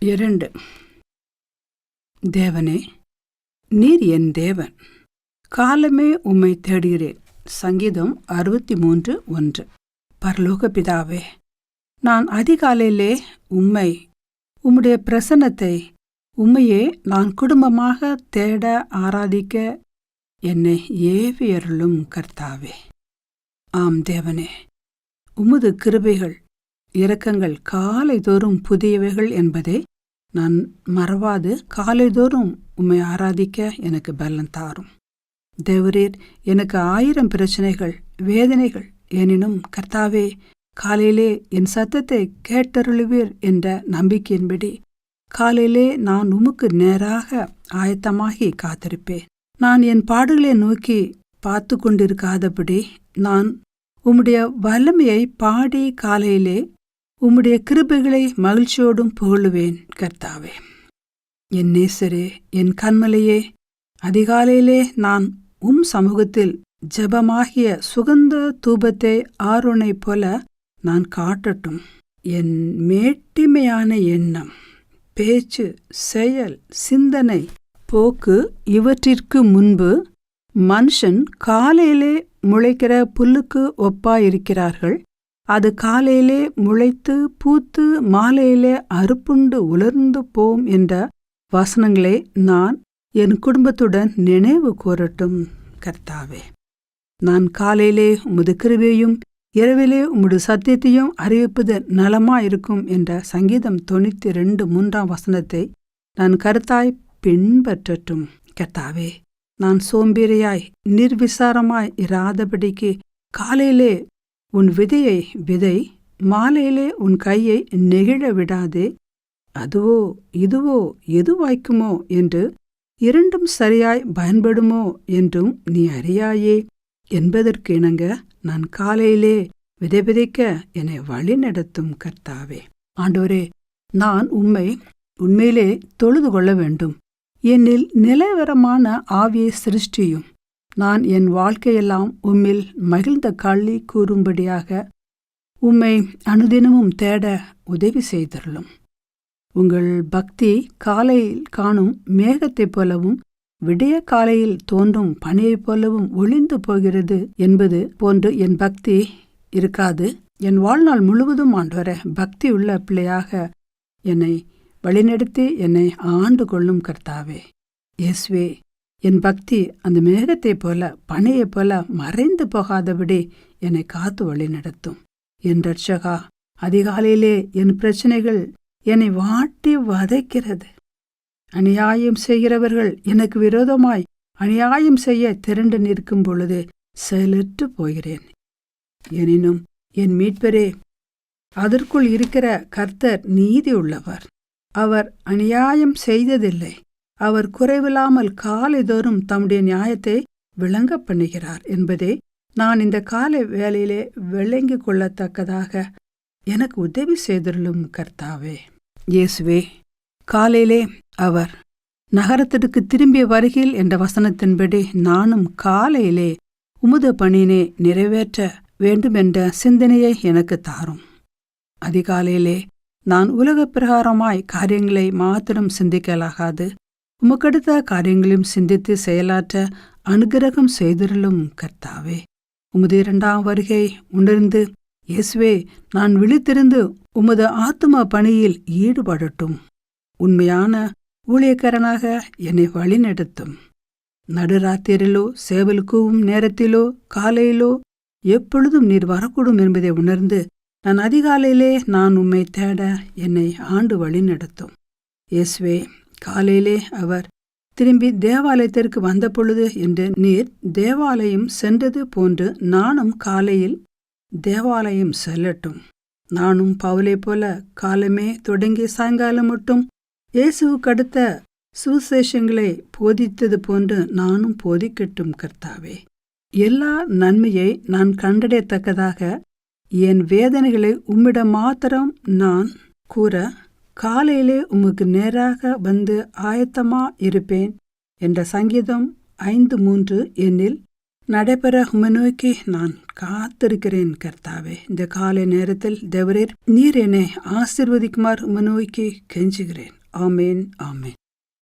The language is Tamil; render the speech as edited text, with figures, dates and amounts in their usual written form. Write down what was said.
2. தேவனே, நீர் என் தேவன், காலமே உம்மை தேடுகிறேன். சங்கீதம் 63:1. பரலோக பிதாவே, நான் அதிகாலையிலே உம்முடைய பிரசன்னத்தை, உம்மையே நான் குடும்பமாக தேட ஆராதிக்க என்னை ஏவியருளும் கர்த்தாவே. ஆம் தேவனே, உமது கிருபைகள் இரக்கங்கள் காலைதோறும் புதியவைகள் என்பதை நான் மறவாது காலைதோறும் உம்மை ஆராதிக்க எனக்கு பலன் தாரும். தேவரீர், எனக்கு 1000 பிரச்சனைகள், வேதனைகள், எனினும் கர்த்தாவே, காலையிலே என் சத்தத்தை கேட்டருளுவீர் என்ற நம்பிக்கையின்படி காலையிலே நான் உமக்கு நேராக ஆயத்தமாகி காத்திருப்பேன். நான் என் பாடுகளை நோக்கி பார்த்து கொண்டிருக்காதபடி நான் உம்முடைய வல்லமையை பாடி காலையிலே உம்முடைய கிருபைகளை மகிழ்ச்சியோடும் புகழுவேன் கர்த்தாவே. என் நேசரே, என் கண்மலையே, அதிகாலையிலே நான் சமூகத்தில் ஜெபமாகிய சுகந்த தூபத்தை ஆரோனைப் போல நான் காட்டட்டும். என் மேட்டிமையான எண்ணம், பேச்சு, செயல், சிந்தனை, போக்கு இவற்றிற்கு முன்பு மனுஷன் காலையிலே முளைக்கிற புல்லுக்கு ஒப்பாயிருக்கிறார்கள். அது காலையிலே முளைத்து பூத்து மாலையிலே அறுப்புண்டு உலர்ந்து போம் என்ற வசனங்களை நான் என் குடும்பத்துடன் நினைவு கூறட்டும் கர்த்தாவே. நான் காலையிலே உமது கிருபையையும் இரவிலே உமது சத்தியத்தையும் அறிவிப்பது நலமாயிருக்கும் என்ற சங்கீதம் 92:3 வசனத்தை நான் கருத்தாய் பின்பற்றட்டும் கர்த்தாவே. நான் சோம்பேறியாய் நிர்விசாரமாய் இராதபடிக்கு காலையிலே உன் விதையை விதை, மாலையிலே உன் கையை நெகிழ விடாதே. அதுவோ இதுவோ எது வாய்க்குமோ என்று இரண்டும் சரியாய் பயன்படுமோ என்றும் நீ அறியாயே என்பதற்கு இணங்க நான் காலையிலே விதை விதைக்க என்னை வழி நடத்தும் கர்த்தாவே. ஆண்டவரே, நான் உம்மை உண்மையிலே தொழுது கொள்ள வேண்டும். என்னில் நிலவரமான ஆவியை சிருஷ்டியும். நான் என் வாழ்க்கையெல்லாம் உம்மில் மகிழ்ந்த களி கூறும்படியாக உம்மை அனுதினமும் தேட உதவி செய்தருளும். உங்கள் பக்தி காலையில் காணும் மேகத்தைப் போலவும் விடிய காலையில் தோன்றும் பனியைப் போலவும் ஒளிந்து போகிறது என்பது போன்று என் பக்தி இருக்காது. என் வாழ்நாள் முழுவதும் ஆண்டவரே, பக்தி உள்ள பிள்ளையாக என்னை வழிநடத்தி என்னை ஆண்டு கொள்ளும் கர்த்தாவே. இயேசுவே, என் பக்தி அந்த மேகத்தைப் போல பனியைப் போல மறைந்து போகாதபடி என்னை காத்து வழி நடத்தும். என் ரட்சகா, அதிகாலையிலே என் பிரச்சனைகள் என்னை வாட்டி வதைக்கிறது. அநியாயம் செய்கிறவர்கள் எனக்கு விரோதமாய் அநியாயம் செய்ய திரண்டு நிற்கும் பொழுது செயலற்று போகிறேன். எனினும் என் மீட்பரே, அதற்குள் இருக்கிற கர்த்தர் நீதி உள்ளவர். அவர் அநியாயம் செய்ததில்லை. அவர் குறைவில்லாமல் காலைதோறும் தம்முடைய நியாயத்தை விளங்க பண்ணுகிறார் என்பதை நான் இந்த காலை வேளையிலே விளங்கி கொள்ளத்தக்கதாக எனக்கு உதவி செய்தருளும் கர்த்தாவே. இயேசுவே, காலையிலே அவர் நகரத்திற்கு திரும்பிய வருகையில் என்ற வசனத்தின்படி நானும் காலையிலே உமது பணியினை நிறைவேற்ற வேண்டுமென்ற சிந்தனையை எனக்கு தாரும். அதிகாலையிலே நான் உலக பிரகாரமாய் காரியங்களை மாத்திரம் சிந்திக்கலாகாது, உமக்கடுத்த காரியங்களையும் சிந்தித்து செயலாற்ற அனுகிரகம் செய்தருளும் கர்த்தாவே. உமது 2ஆம் வருகை உணர்ந்து இயேசுவே, நான் விழித்திருந்து உமது ஆத்தும பணியில் ஈடுபடட்டும். உண்மையான ஊழியக்காரனாக என்னை வழிநடத்தும். நடுராத்திரிலோ சேவலுக்கும் நேரத்திலோ காலையிலோ எப்பொழுதும் நீர் வரக்கூடும் என்பதை உணர்ந்து நான் அதிகாலையிலே நான் உம்மை தேட என்னை ஆண்டு வழி நடத்தும். இயேசுவே, காலையிலே அவர் திரும்பி தேவாலயத்திற்கு வந்த பொழுது என்று நீர் தேவாலயம் சென்றது போன்று நானும் காலையில் தேவாலயம் செல்லட்டும். நானும் பவுலை போல காலமே தொடங்கி சாயங்காலம் மட்டும் இயேசுவுக்கு அடுத்த சுவிசேஷங்களை போதித்தது போன்று நானும் போதிக்கட்டும் கர்த்தாவே. எல்லா நன்மையை நான் கண்டடையத்தக்கதாக என் வேதனைகளை உம்மிடம் மாத்திரம் நான் கூற காலையிலே உமக்கு நேராக வந்து ஆயத்தமா இருப்பேன் என்ற சங்கீதம் 5:3 என்னில் நடைபெற உம்மை நோக்கி நான் காத்திருக்கிறேன் கர்த்தாவே. இந்த காலை நேரத்தில் தேவரீர் நீர் என்னை ஆசீர்வதிக்குமாறு உம்மை நோக்கி கெஞ்சுகிறேன். ஆமேன், ஆமேன்.